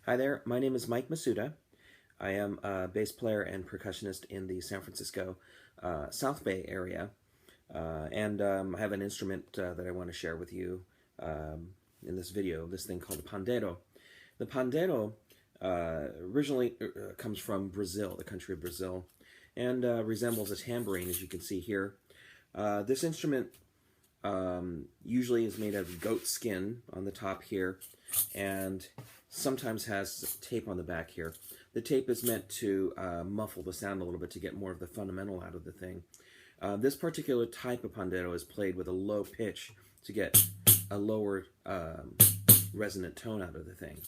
Hi there, my name is Mike Masuda. I am a bass player and percussionist in the San Francisco South Bay area. I have an instrument that I want to share with you in this video, this thing called the Pandeiro. The Pandeiro originally comes from Brazil, the country of Brazil, and resembles a tambourine, as you can see here. This instrument usually is made out of goat skin on the top here, and sometimes has tape on the back here. The tape is meant to muffle the sound a little bit to get more of the fundamental out of the thing. This particular type of pandeiro is played with a low pitch to get a lower resonant tone out of the thing.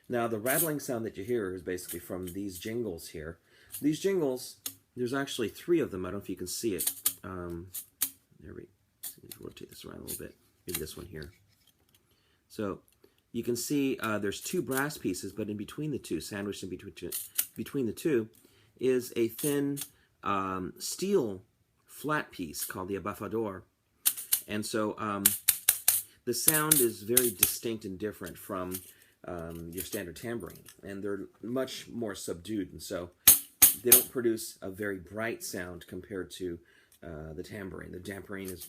Now the rattling sound that you hear is basically from these jingles here. These jingles, there's actually 3 of them. I don't know if you can see it. There we rotate this around a little bit. Maybe this one here. So you can see there's 2 brass pieces, but in between the 2, sandwiched in between the 2, is a thin steel flat piece called the abafador. And so the sound is very distinct and different from your standard tambourine, and they're much more subdued, and so they don't produce a very bright sound compared to the tambourine. The tambourine is,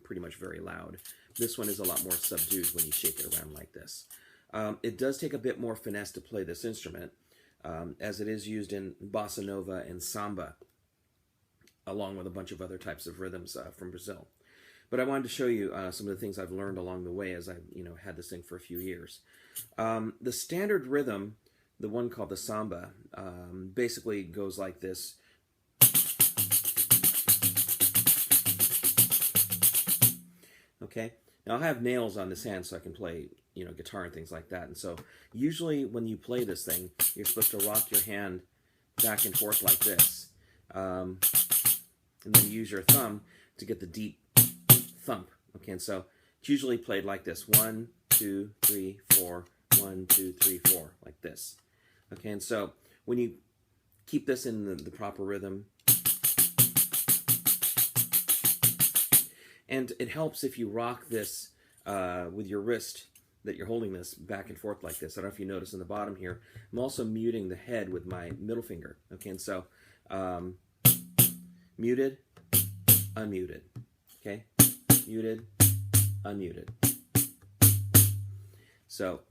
pretty much very loud. This one is a lot more subdued when you shake it around like this. It does take a bit more finesse to play this instrument, as it is used in bossa nova and samba, along with a bunch of other types of rhythms from Brazil. But I wanted to show you some of the things I've learned along the way as I've had this thing for a few years. The standard rhythm, the one called the samba, basically goes like this. Okay, now I have nails on this hand so I can play, guitar and things like that. And so usually when you play this thing, you're supposed to rock your hand back and forth like this. And then use your thumb to get the deep thump. Okay, and so it's usually played like this. 1, 2, 3, 4, 1, 2, 3, 4, like this. Okay, and so when you keep this in the proper rhythm, and it helps if you rock this with your wrist that you're holding this back and forth like this. I don't know if you notice in the bottom here, I'm also muting the head with my middle finger. Okay, and so muted, unmuted. Okay, muted, unmuted. So,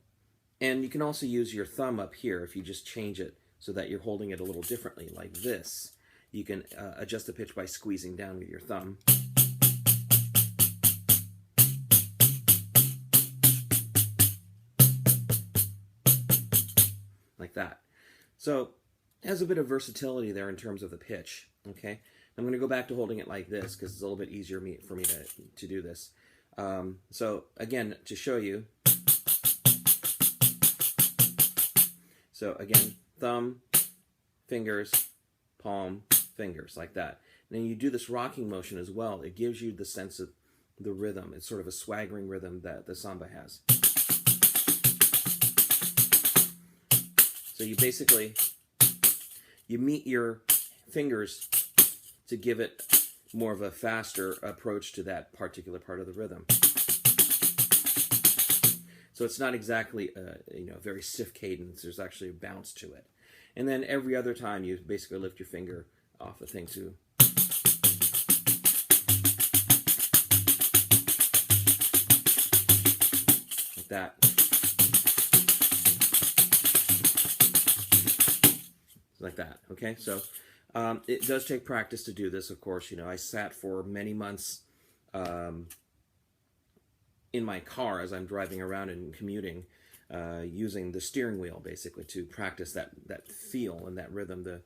and you can also use your thumb up here if you just change it so that you're holding it a little differently, like this. You can adjust the pitch by squeezing down with your thumb. Like that. So it has a bit of versatility there in terms of the pitch. Okay, I'm going to go back to holding it like this because it's a little bit easier for me to do this. So again, to show you. So again, thumb, fingers, palm, fingers, like that. And then you do this rocking motion as well. It gives you the sense of the rhythm. It's sort of a swaggering rhythm that the samba has. So you basically, you meet your fingers to give it more of a faster approach to that particular part of the rhythm. So it's not exactly a very stiff cadence. There's actually a bounce to it. And then every other time you basically lift your finger off the thing too. Like that. Like that. Okay, so it does take practice to do this, of course. I sat for many months in my car as I'm driving around and commuting, using the steering wheel basically to practice that feel and that rhythm,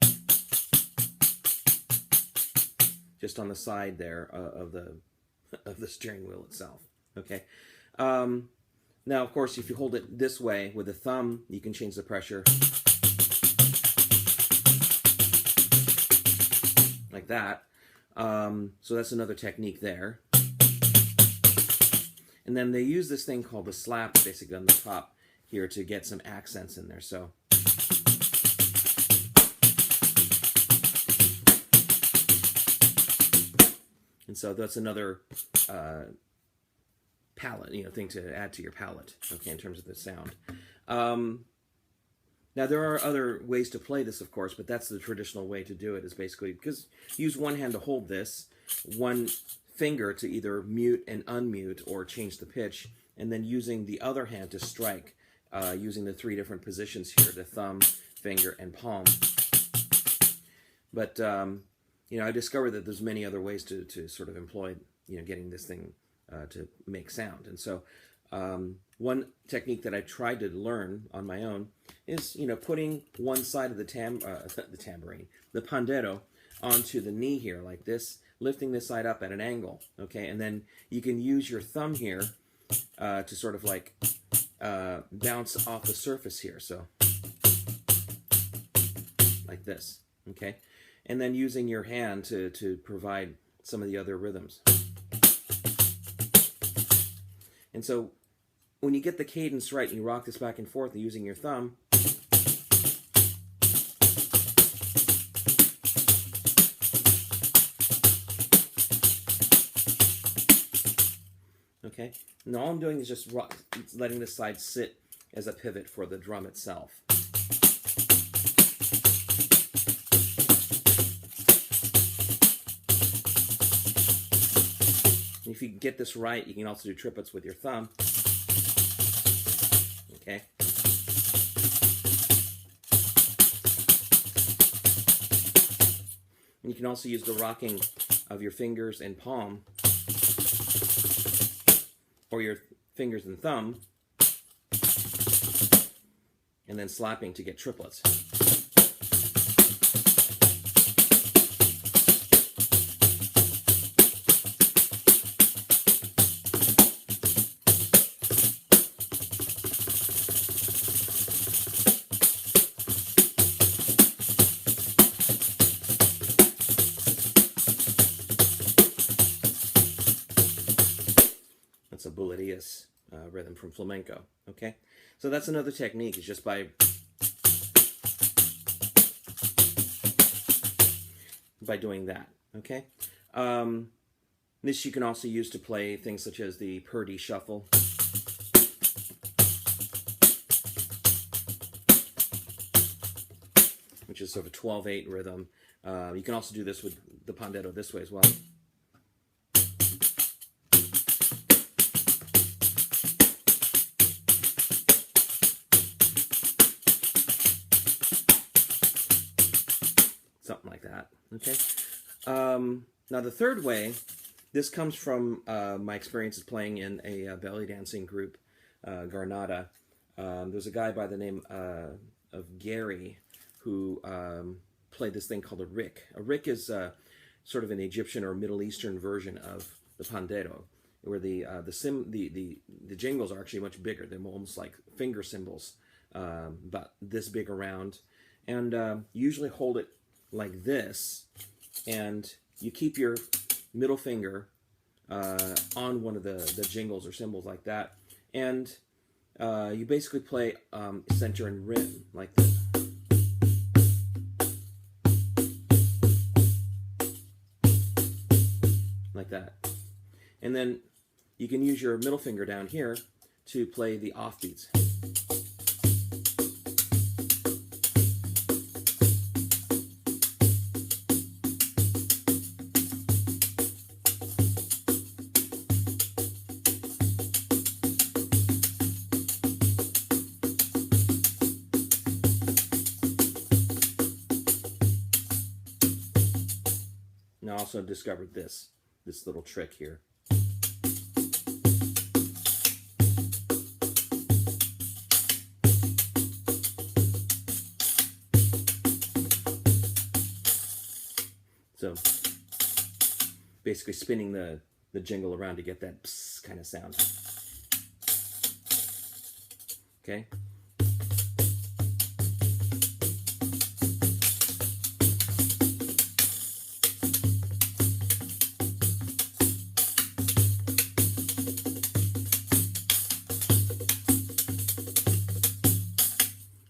just on the side there of the steering wheel itself. Okay. Now, of course, if you hold it this way with the thumb, you can change the pressure. Like that. So that's another technique there. And then they use this thing called the slap basically on the top here to get some accents in there. So and so that's another palette, thing to add to your palette, okay, in terms of the sound. Now, there are other ways to play this, of course, but that's the traditional way to do it, is basically because use one hand to hold this, one finger to either mute and unmute or change the pitch, and then using the other hand to strike, using the 3 different positions here, the thumb, finger, and palm. But, you know, I discovered that there's many other ways to sort of employ, you know, getting this thing to make sound. And so one technique that I tried to learn on my own is, you know, putting one side of the tambourine, the pandeiro, onto the knee here like this, lifting this side up at an angle, okay? And then you can use your thumb here to sort of like bounce off the surface here, so like this, okay? And then using your hand to provide some of the other rhythms. And so when you get the cadence right and you rock this back and forth using your thumb, okay? And all I'm doing is just letting this side sit as a pivot for the drum itself. And if you get this right, you can also do triplets with your thumb. Okay? And you can also use the rocking of your fingers and palm, or your fingers and thumb, and then slapping to get triplets. That's a bulerías rhythm from flamenco, okay? So that's another technique, is just by doing that, okay? This you can also use to play things such as the Purdy shuffle. Which is sort of a 12/8 rhythm. You can also do this with the Pandeiro this way as well. Something like that, okay? Now the third way, this comes from my experiences playing in a belly dancing group, Garnata. There's a guy by the name of Gary who played this thing called a rick. A rick is sort of an Egyptian or Middle Eastern version of the pandeiro, where the jingles are actually much bigger. They're almost like finger cymbals, about this big around, and usually hold it like this, and you keep your middle finger on one of the jingles or cymbals like that, and you basically play center and rim like this. Like that. And then you can use your middle finger down here to play the offbeats. And I also discovered this little trick here. So basically spinning the jingle around to get that psst kind of sound. Okay?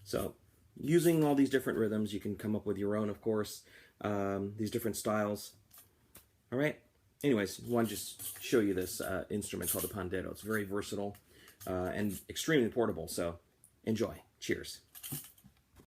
So, using all these different rhythms, you can come up with your own, of course, these different styles. All right? Anyways, I want to just show you this instrument called the Pandeiro. It's very versatile and extremely portable, so enjoy. Cheers.